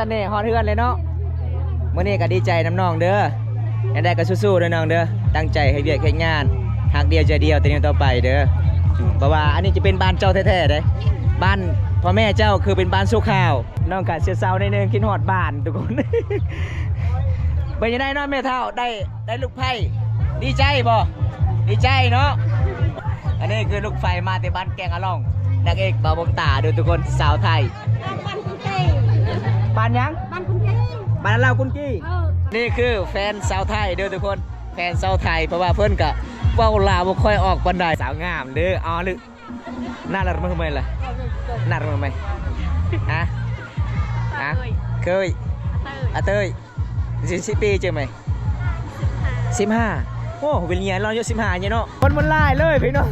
ตอนนี้ฮอดเฮือนเลยเนาะมื้อนี้ก็ดีใจน้ำน้องเด้อยังได้ก็สู้ๆเด้อน้องเด้อตั้งใจให้เวียกให้งานหักเดียวใจเดียวแต่นี้ต่อไปเด้อเพราะว่าอันนี้จะเป็นบ้านเจ้าแท้ๆเด้บ้านพ่อแม่เจ้าคือเป็นบ้านสุขาวน้องก็เสียเศร้าในนึงคิดฮอดบ้านทุกคน เป็นยังไงน้องแม่เฒ่าได้ลูกไผ่ดีใจบ่ดีใจเนาะอันนี้คือลูกไฟมาแต่บ้านแกงอะล่องนางเอกบ่าวบงตาดูทุกคนสาวไทยบ้านยังบ้านคุณกี้บ้านเราคุณกี้นี่คือแฟนสาวไทยเด้อทุกคนแฟนสาวไทยเพราะว่าเพิ่นก็เว้าลาวบ่ค่อยออกปานใดสาวงามเด้ออ๋อลึน่ารักมั้ยทำไมล่ะน่ารักมั้ยฮะเคยอาเต้ย10 ปีเจอไหม15โอ้เป็นเงี้ยเราอายุ15เนี่ยเนาะคนมันไล่เลยพี่น้อง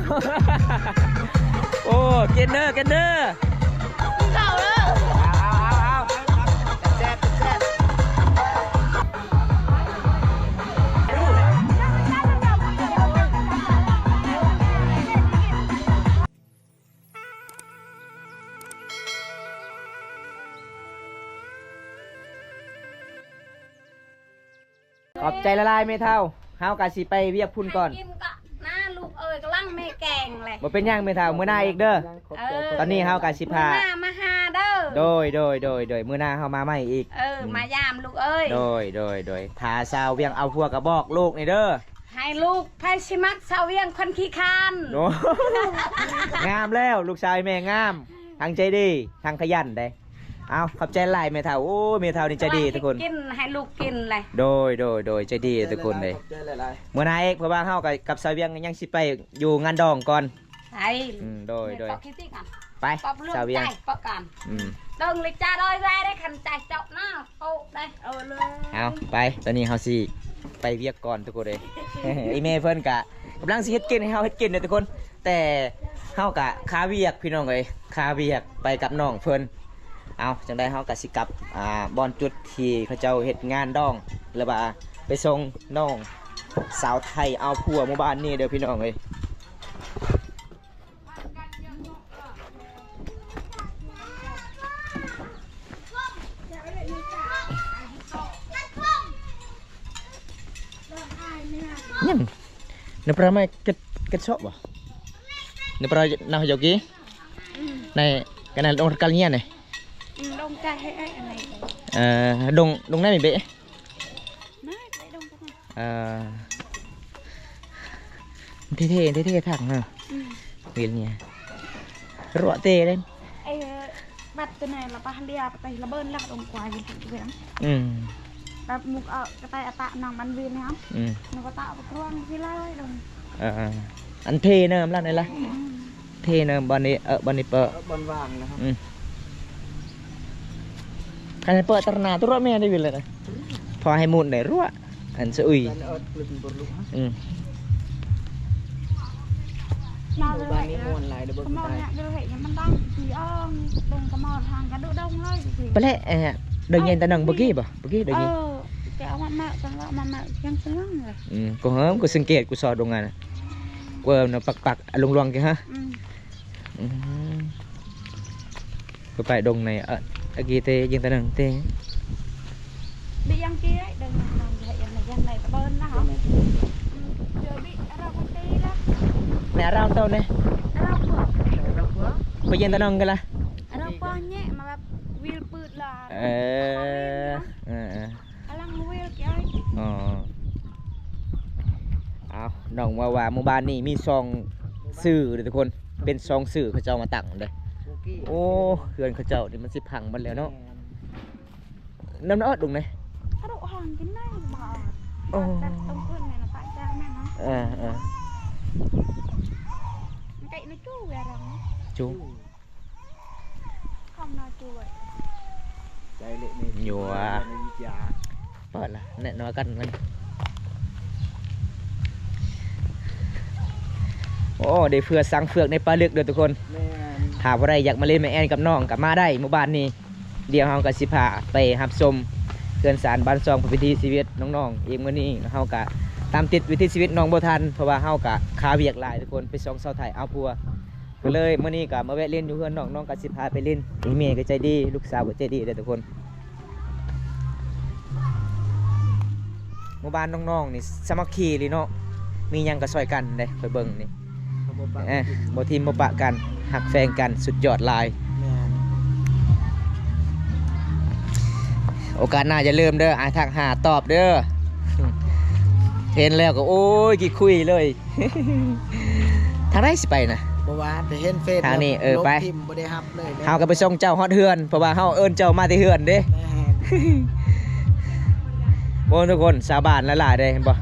โอ้เกนเนอร์เก่าเลยเอาแซ่บขอบใจละลายไม่เท่าเฮากะสิไปเวียกพุ่นก่อนน้าลูกเอ้ยกำลังแม่แกงเลยบ่เป็นยังไม่เท่ามื้อหน้าอีกเด้อตอนนี้เฮากะสิพามาหาเด้อโดยมื้อหน้าเฮามาใหม่อีกมายามลูกเอ้ยโดยถ้าสาวเวียงเอาพวกกระบอกลูกนี่เด้อให้ลูกไผสิมักสาวเวียงคนขี้คร้านโอ้งามแล้วลูกชายแม่งามทั้งใจดีทั้งขยันได้เอาขอบใจหลายเมทาโอ้เมทานี่ใจดีทุกคนกินให้ลูกกินเลยโดยใจดีทุกคนเลยเมื่อนายเอกเพราะว่าเฮากับสาวเวียงยังสิไปอยู่งานดองก่อนใช่โดยไปสาวเวียงปอกกันเดินเลยจ้าด้อยได้ขันใจเจาะหน้าโอ้ได้เลยเอาไปตอนนี้เฮาสิไปเวียกก่อนทุกคนเลยไอเมย์เพิ่นกะกำลังสิเฮ็ดกินให้เฮาเฮ็ดกินเลยทุกคนแต่เฮากะคาเวียกพี่น้องเอ้ยคาเวียกไปกับน้องเพิ่นเอาจังได้เฮากะสิกลับบอนจุดที่เขาเจ้าเฮ็ดงานดองแล้วว่าไปส่งน้องสาวไทยเอาผัวหมู่บ้านนี่เด้อพี่น้องเอ้ยยังนึกปลาไม่กระชอบบ่นึกปลาหน้าหยกกี้ในกันนั่นลงกันเงี้ยเนี่ยดงใจให้ไอ้อะไรดงนั่นมีเบะไม่ไปดงกันเท่ถังเนาะเวียนเนี่ยรัวเตะเล่นไอ้บัดตัวไหนละปะเรียไประเบิดลักดงควายอยู่ที่เวียงแบบมุกกระต่ายตะนองมันเวียนนะครับมุกกระต่ายกรวงที่ไล่ดงอันเทเนิมแล้วไหนล่ะเทเนิมบอลนี้บอลนี้เปิดบอลวางนะครับการเปิดตระหนาตัวแม่ได้วินเลยนะพอให้มุนได้รั่วอันสะอุยบ้านนี้มวนหลายเดี๋ยวเบิกได้เดี๋ยวเห็นมันดังสีดงกระมอทางกระดูดงเลยไปเลยเดินเย็นตะนังเมื่อกี้เดินเย็นแกเอามาจังว่ามายังสลังเลยกูเฮิมกูสังเกตกูสอดดงงานกูเอาปักลงๆกันฮะกูไปดงในกี้เตยังตะนังเตđi ăn kia đấy đừng làm vậy này dân này có bên đó hả giờ bị rau con tí đó nè rau tao nè rau phở bây giờ tao nâng cái là rau phở nhẹ mà wheel bự là lăng wheel kiaเอาน้องว่าหมู่บ้านนี่มีซองสื่อเลยทุกคนเป็นซองสื่อเขาเจ้ามาตั้งเลยโอ้เขื่อนเขาเจ้านี่มันสิพังมันแล้วเนาะน้ำน้ำดุงเลยcái này bỏ đặt tông quân này là tại sao mẹ nó cậy nó chú về rồi chú không nói chú vậy nhiều bảo là nè nó cần mìnhโอ้ได้เฟือสังเฟือกในปลาลึกเด้อทุกคนถามว่าใครอยากมาเล่นแม่แอนกับน้องกับมาได้หมู่บ้านนี้เดี๋ยวเราก็สิพาไปรับชมเขื่อนสารบ้านซองวิถีชีวิตน้องๆเองมื้อนี้เฮากะตามติดวิถีชีวิตน้องบ่ทันเพราะว่าเฮากะคาเวียกหลายทุกคนไปส่งเสาไทยเอาพัวก็เลยมื้อนี้ก็มาแวะเล่นอยู่เฮือนน้องก็สิพาไปเล่นอีเมย์ก็ใจดีลูกสาวก็ใจดีเด้อทุกคน หมู่บ้านน้องๆนี่สามัคคีเลยเนาะมีหยังก็ช่วยกันเด้ไปเบิ่งนี่บ่ทีมบ่ปะกันหักแฟงกันสุดยอดหลาย แม่น โอกาสหน้าจะเริ่มเด้อทักหาตอบเด้อเห็นแล้วก็โอ้ยกี่คุยเลย ทางไหนสิไปนะ บ่ว่าไปเห็นเฟซ ทางนี้ไป ลบทิมบ่ได้รับเลย เฮาก็ไปส่งเจ้าฮอดเฮือนเพราะว่าเฮาเอิ้นเจ้ามาที่เฮือนเด้ แม่น โอ้ทุกคนสาวบ้านหลายๆเด้เห็นบ่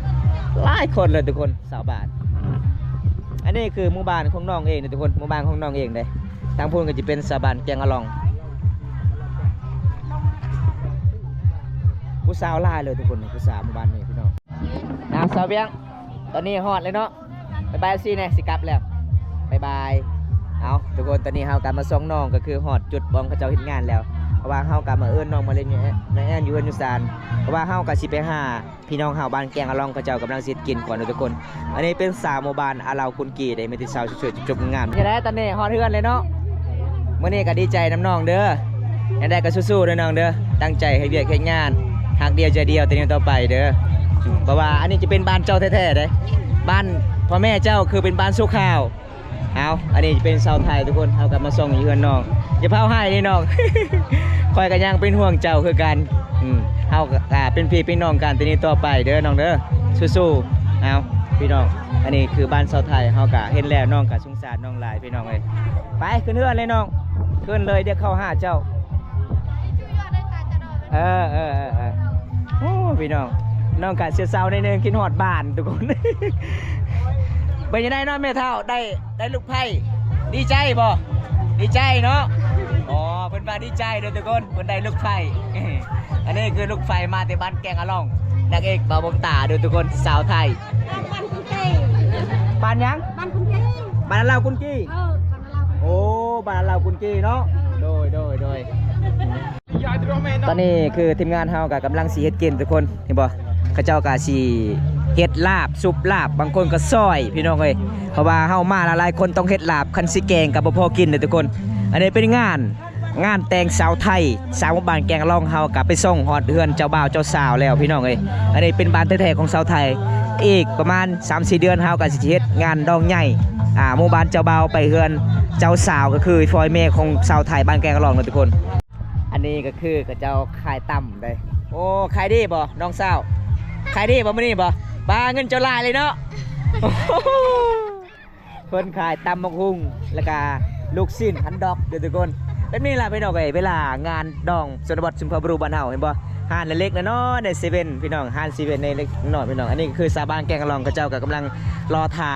หลายคนเลยทุกคนสาวบ้านอันนี้คือหมู่บ้านของน้องเองเด้ทุกคนหมู่บ้านของน้องเองเด้ทางพูนก็จะเป็นสาวบ้านแกงอะลองผู้สาวหลายเลยทุกคนผู้สาวหมู่บ้านนี้พี่น้องน้ำสาวเบียงตอนนี้ฮอดเลยเนาะบ๊ายบายสิแน่สิกลับแล้วบ๊ายบายเอาทุกคนตอนนี้เฮากลับมาส่งน้องก็คือฮอดจุดบองเขาเจ้าเฮ็ดงานแล้วเพราะว่าเฮากลับมาเอิ้นน้องมาเล่นอยู่ในแอนอยู่เอิ้นอยู่ซานเพราะว่าเฮาก็สิไปหาพี่น้องเฮาบ้านแกงอะลองเขาเจ้ากำลังสิกินก่อนทุกคนอันนี้เป็นสาวหมู่บ้านอาลาวคุณกีได้มีแต่สาวสวยๆจบงามยังไงตอนนี้ฮอดเฮือนเลยเนาะมื้อนี้ก็ดีใจน้ำน้องเด้อยังได้ก็สู้ๆเด้อน้องเด้อตั้งใจให้เวียกให้งานหักเดียวใจเดียวแต่นี้ต่อไปเด้อเพราะว่าอันนี้จะเป็นบ้านเจ้าแท้ๆเด้บ้านพ่อแม่เจ้าคือเป็นบ้านสุขาวเอาอันนี้จะเป็นชาวไทยทุกคนเอากลับมาส่งอยู่เฮือนน้องอย่าเผาให้นี่น้อง คอยกันยังเป็นห่วงเจ้าคือกันเฮาเป็นพี่เป็นน้องกันแต่นี้ต่อไปเด้อน้องเด้อสู้ๆเอาพี่น้องอันนี้คือบ้านชาวไทยเฮากะเห็นแล้วน้องกะสงสารน้องหลายพี่น้องเอ้ยไปขึ้นเฮือนเลยน้องขึ้นเลยเดี๋ยวเข้าหาเจ้าโอ้พี่น้องน้องกะเสียเศร้าในนึงกินหอดบ้านทุกคน เป็นยังไงน้องแม่เท่าได้ลูกไผ่ดีใจบ่ดีใจเนาะอ๋อเพิ่นมาดีใจเด้อทุกคนเพิ่นได้ลูกไผ่ อันนี้คือลูกไผ่มาแต่บ้านแกงอะล่องนางเอกบ่าวบงตาเด้อทุกคนสาวไทย บ้านคุณเก้ บ้านยัง บ้านคุณเก้ บ้านเราคุณกี้ บ้านเรา โอ้บ้านเราคุณกี้เนาะโดยตอนนี้คือทีมงานเฮากับกำลังสิเฮ็ดกินทุกคนเห็นบ่เขาเจ้าก็สิเฮ็ดลาบซุปลาบบางคนก็ซอยพี่น้องเอ้ยเพราะว่าเฮามาหลายๆคนต้องเฮ็ดลาบคันสิแกงกับบ่พอกินเด้อทุกคน อันนี้เป็นงานแต่งสาวไทยสาวบ้านแกงล่องเฮากลับไปส่งฮอดเฮือนเจ้าบ่าวเจ้าสาวแล้วพี่น้องเอ้ยอันนี้เป็นบ้านแท้ๆของสาวไทยอีกประมาณ 3-4 เดือนเฮาก็สิเฮ็ดงานดองใหญ่หมู่บ้านเจ้าบ่าวไปเฮือนเจ้าสาวก็คือฟอยเมฆของสาวไทยบ้านแกงล่องเนาะทุกคนอันนี้ก็คือกับเจ้าขายต่ำได้โอ้ขายดีบ่น้องสาวขายดีบ่มื้อนี้บ่บาเงินเจ้าลายเลยเนาะ เพิ่นขายตำบักหุ่งแล้วก็ลูกชิ้นฮันดอกเด้อทุกคนเป็นนี่ล่ะพี่น้องเอ้ยเวลางานดองชนบทชุมพรบรูบ้านเฮาเห็นบ่ห้านเล็กๆน้อยๆในเซเว่นพี่น้องห้านเซเว่นในเล็กน้อยพี่น้องอันนี้คือสาบานแกงกะลองกระเจ้าก็กำลังรอทา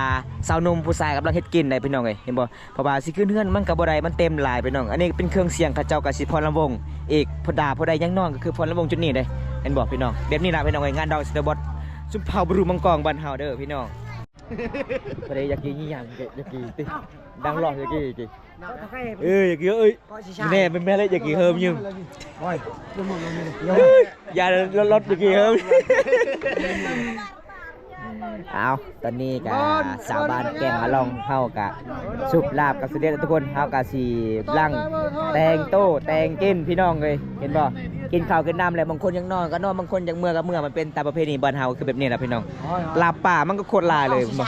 สาวหนุ่มผู้ชายกำลังเฮ็ดกินได้พี่น้องเอ้ยเห็นบ่เพราะว่าสิขึ้นเฮือนมันก็บ่ได้มันเต็มหลายพี่น้องอันนี้เป็นเครื่องเสียงกระเจ้าก็สิพรลำวงอีกพดาผู้ใดยังนอนก็คือพรลำวงจุดนี้เด้เห็นบ่พี่น้องแบบนี้ล่ะพี่น้องเอ้ยงานดองชนบทชุมพรบรูมังกรบ้านเฮาเด้อพี่น้อง ประเดี๋ยวอยากกินยี่หยังอยากกินติดังหลอกอยากกินอยากกินอยากกินเอ้ยแม่เป็นแม่เลยอยากกินเฮิมยังอย่าลดอยากกินเฮิมเอาตอนนี้กับสาวบ้านแกงมาลองเฮากะสุบลาบกับสุเดชทุกคนเฮากะสีลังแตงโต้แตงกินพี่น้องเลยเห็นบ่กินข้าวกินน้ำแล้วบางคนยังนอนก็นอนบางคนยังเมื่อก็เมื่อมันเป็นตามประเพณีบ้านเฮาคือแบบนี้แหละพี่น้องลาบป่ามันก็โคตรลายเลยบ่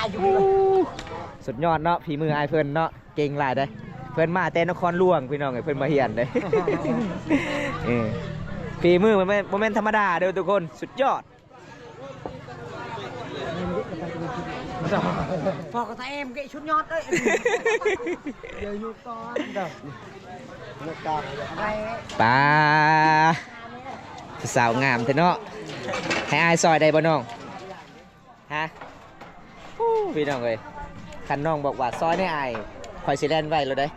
สุดยอดเนาะฝีมือไอ้เพิ่นเนาะเก่งหลายได้เพิ่นมาแต่นครหลวงพี่น้องเพิ่นมาเฮียนได้ฝีมือมันบ่แม่นธรรมดาเด้อทุกคนสุดยอดพอกระทะเอ็มกี่ชุดยอดเอ้ยเดี๋ยวอยู่ก่อนเด้อเลิกกันไป ปลาสาวงามเถอะเนาะให้อายซอยได้บ่น้องฮะพี่น้องเอ้ยคันน้องบอกว่าซอยให้อายคอยสิแล่นไว้แล้วได้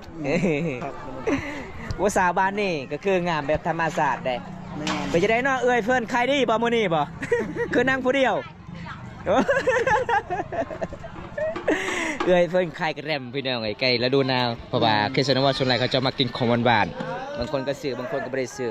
ว่าสาวบ้านนี่ก็คืองามแบบธรรมศาสตร์ได้ไปจะได้เนาะเอ้ยเพื่อนใครดีบ่มื้อนี้บ่ คือนั่งผู้เดียว เอ้ยเพื่อนใครกระแรมพี่น้องไอ้ไก่แล้วดูนาวเพราะว่าเคสนว่าชนไรเขาจะมากินของหวานๆบางคนก็ซื้อบางคนก็ไม่ได้ซื้อ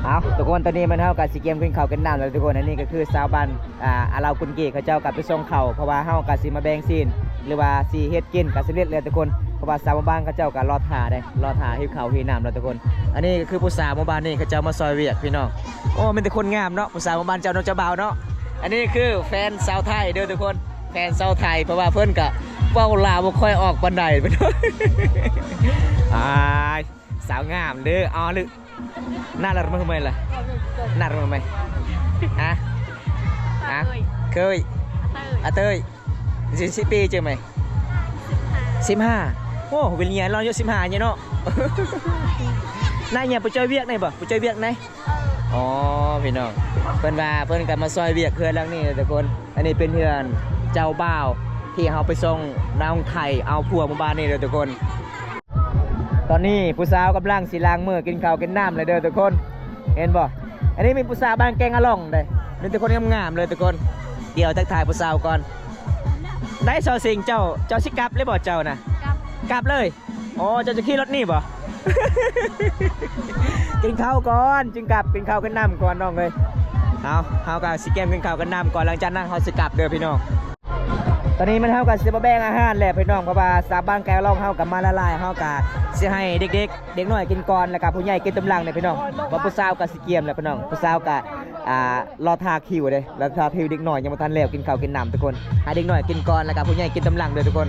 เอาทุกคนตอนนี้มันเท่ากับสีเกมขึ้นเขากันน้ำแล้วทุกคนอันนี้ก็คือสาวบ้านอาเรากุนเกเขาเจ้ากลับไปส่งเขาเพราะว่าเฮากับสีมาแบ่งซีนหรือว่าสีเฮ็ดกินกับสิเลียดเลยทุกคน ราะว่าสาวหมู่บ้านเขาเจ้าก็รอท่าได้รอท่าหิวข้าวหิวน้ำแล้วทุกคนอันนี้ก็คือผู้สาวหมู่บ้านนี่เขาเจ้ามาซอยเวียกพี่น้องโอ้เป็นแต่คนงามเนาะผู้สาวหมู่บ้านเจ้าน้องเจ้าบ่าวเนาะอันนี้คือแฟนสาวไทยเด้อทุกคนแฟนสาวไทยเพราะว่าเพิ่นก็เว้าลาวบ่ค่อยออกปานใดพี่น้อง สาวงามเด้ออ๋อหรือน่ารักมั้ยทำไมล่ะน่ารักมั้ยฮะฮะเคยอาเต้ย10 ปีเจอไหม15โอ้เวลียเราอายุ15เนี่ยเนาะ นายเนี่ยไปเจอเวียกไหนบ่ไปเจอเวียกไหนอ๋อพี่น้องเพิ่นว่าเพิ่นก็มาซอยเวียกเฮือนหลังนี้ทุกคนอันนี้เป็นเฮือนเจ้าบ่าวที่เฮาไปส่งน้องไทยเอาผัวหมู่บ้านนี่เด้อทุกคนตอนนี้ผู้สาวกำลังสิล้างมือกินข้าวกินน้ำเลยเด้อทุกคนเห็นบ่อันนี้มีผู้สาวบ้านแกงอะล่องเด้เป็นทุกคนงามๆเลยทุกคนเดี๋ยวทักทายผู้สาวก่อนได้ซอสิงเจ้าสิกลับเลยบ่เจ้านะกลับเลยอ๋อเจ้าจะขี่รถนี่บ่ กินข้าวก่อนจึงกลับกินข้าวกันน้ำก่อนน้องเลยเอากับสิแกมกินข้าวกันน้ำก่อนหลังจากนั้นเขาสิกลับเด้อพี่น้องตอนนี้มันเท่ากับสิบแบ่งอาหารแหละพี่น้องเพราะว่าสาบ้านแกล่องเท่ากับมาละลายเท่ากับสิให้เด็กๆเด็กน้อยกินก่อนแล้วกับผู้ใหญ่กินตำลังเนี่ยพี่น้องว่าผู้สาวกับสิเกียมแหละพี่น้องผู้สาวกับรอทาคิวเลยรอทาคิวเด็กน้อยยังไม่ทันแล้วกินข้าวกินน้ำทุกคนให้เด็กน้อยกินก่อนแล้วกับผู้ใหญ่กินตำลังเลยทุกคน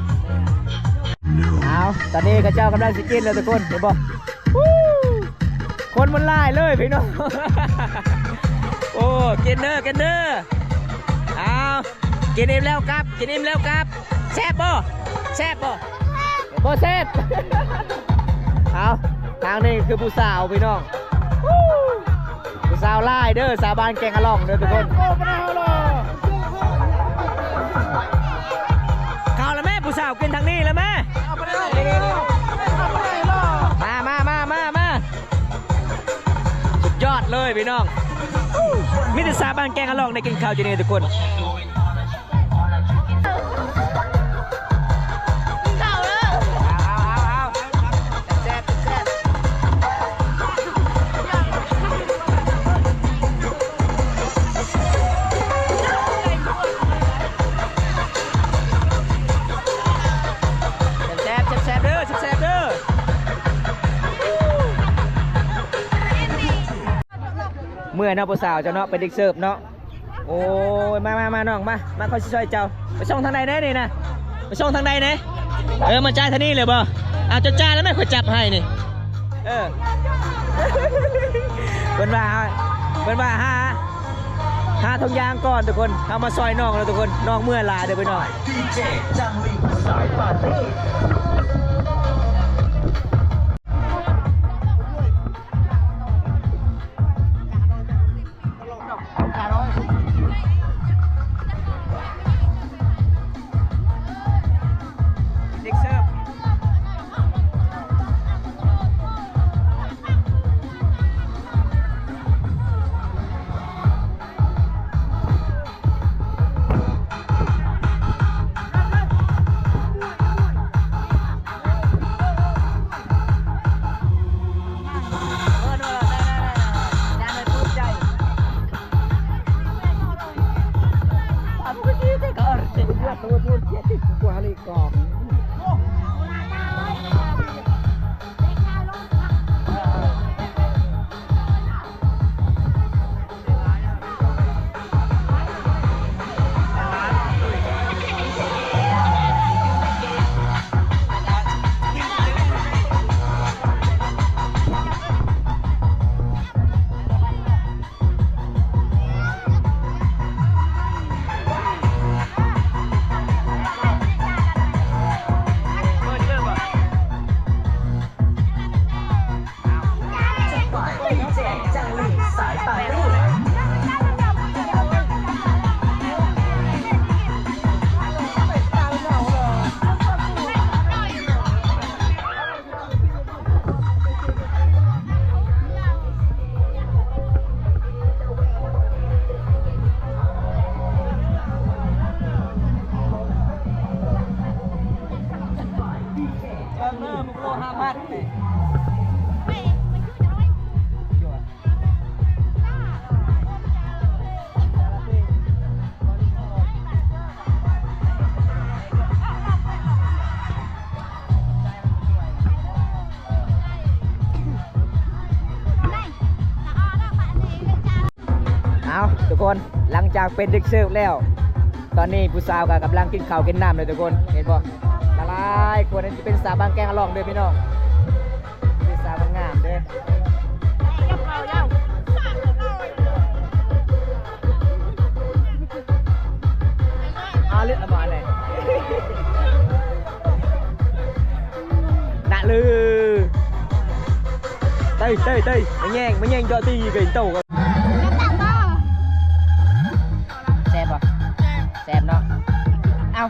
เอาตอนนี้ข้าเจ้ากำลังสิกินเลยทุกคนเห็นบ่คนมันไล่เลยพี่น้อง โอ้กินเด้อเอากินอิ่มแล้วครับกินอิ่มแล้วครับแซ่บบ่แซ่บ เอาทางนี้คือผู้สาวพี่น้องผู้สาวไล่เด้อสาวบ้านแกงอะล่องเด้อทุกคนเข้าแล้วแม่ผู้สาวกินทางนี้แล้วแม่มาสุดยอดเลยพี่น้องมิตรสาวบ้านแกงอะล่องในกินข้าวจีนี่ทุกคนเมื่อน้องผู้สาวเจ้าเนาะเป็นเด็กเสิร์ฟเนาะโอ้ยมาน้องมาเขาช่วยเจ้าไปส่งทางใดแน่นี่นะไปส่งทางใดแน่มาจ่ายทางนี้เลยบ่เอาจะจ่ายแล้วแม่ขอจับให้นี่เพิ่นว่าหาทงยางก่อนทุกคนเอามาซอยน้องแล้วทุกคนน้องเมื่อลาเดี๋ยวไปหน่อย เอาทุกคนหลังจากเป็นดึกเสิร์ฟแล้ว ตอนนี้ผู้สาวก็กำลังกินข้าวกินน้ำเลยทุกคนเห็นบ่ละลายควรจะเป็นสาวบางแกงอลองเด้อพี่น้องเป็นสาวบางงามเด้อเอาเลือดละมาเลยน่ะลือเต้ยไม่แย่งจอตีกันโตกันแซ่บป่ะแซ่บเนาะเอ้า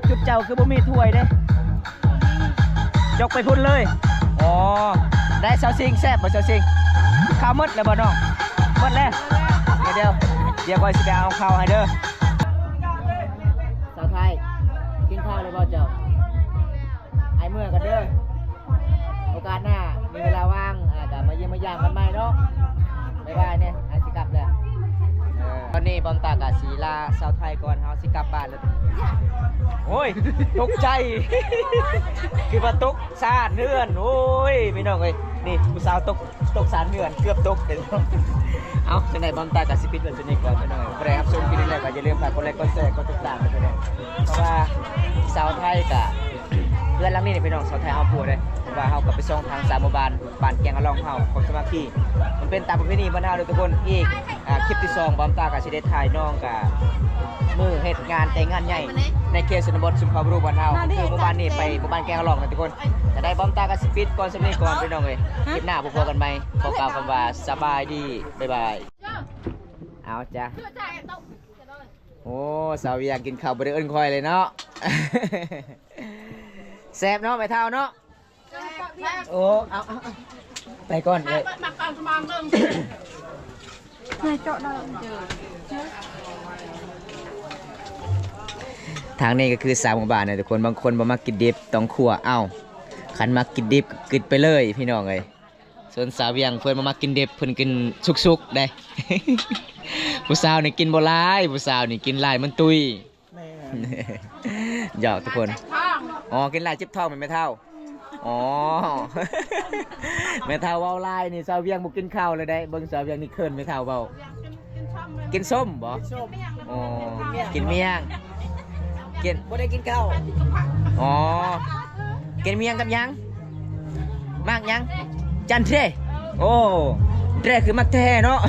จุบเจ้าคือบ่มีถ้วยเด้ยกไปพุ่นเลยอ๋อได้เซาซิงแซ่บบ่เซาซิงข้าวมดแล้วบ่น้องมดแล้วเดี๋ยวก่อนสิไปเอาข้าวให้เด้อสาวไทยกินข้าวเลยบ่เจ้าไอ้เมื่อกันเด้อโอกาสหน้ามีเวลาว่างก็มาเยี่ยมมาย่างกันใหม่เนาะบ๊ายบายเนี่ยอาสิกลับแล้วตอนนี้บอมตากะสีลาสาวไทยก่อนเฮาสิกลับบ้านแล้วโอ้ยตกใจ คือว่าตกสารเนือนโอ้ยพี่น้องเอ้ยนี่ผู้สาวตกสารเนือนเกือบตกเด้อเอาจังได๋บอมตากะสิปิดไว้ตัวนี้ก่อนพี่น้องใครครับชมคลิปนี้แล้วก็อย่าลืมฝากกดไลค์กดแชร์กดติดตามกันด้วยเพราะว่าสาวไทยกะเพื่อนหลังนี้พี่น้องสาวไทยเอาผัวเลยว่าเฮาก็ไปส่งทางสามหมู่บ้านบ้านแกงอลองเฮาของสมาชิกมันเป็นตามประเพณีบ้านเฮาเด้อทุกคนอีกคลิปที่2บอมตากะสิได้ถ่ายน้องกะมือเฮ็ดงานแต่งงานใหญ่ในเขตชนบทชุมพรบุรีบ้านเฮาคือหมู่บ้านนี้ไปหมู่บ้านแกงอลองกันทุกคนจะได้บอมตากะสิปิดก่อนสำนี้ก่อนพี่น้องเอ้ยคลิปหน้าพบกันใหม่ขอกล่าวคำว่าสบายดีบ๊ายบายเอาจ้ะโอ้สาวอยากกินข้าวบ่ได้เอิ้นคอยเลยเนาะ แซ่บเนาะไม่เท่าเนาะโอ้เอาไปก่อนเลยทางนี้ก็คือ3หมู่บ้านนะทุกคนบางคนบ่มักกินดิบต้องคั่วเอ้าคันมักกินดิบกินไปเลยพี่น้องเอ้ยส่วนสาวเวียงเพิ่นบ่มักกินดิบเพิ่นกินสุกๆได้ ผู้สาวนี่กินบ่หลายผู้สาวนี่กินหลายมันตุย หยอกทุกคนอ๋อกินหลายจิบทองมันไม่เท่าอ๋อ ไม่เท่าเว้าลายนี่สาวเวียงบ่กินข้าวเลยได้เบิ่งสาวเวียงนี่เคินไม่เท่าเว้ากินส้มบ่อ๋อกินเมียงกินบ่ได้กินข้าวอ๋อกินเมียงกับยังมากยังจันเทโอ้เทคือมักแท้เนาะ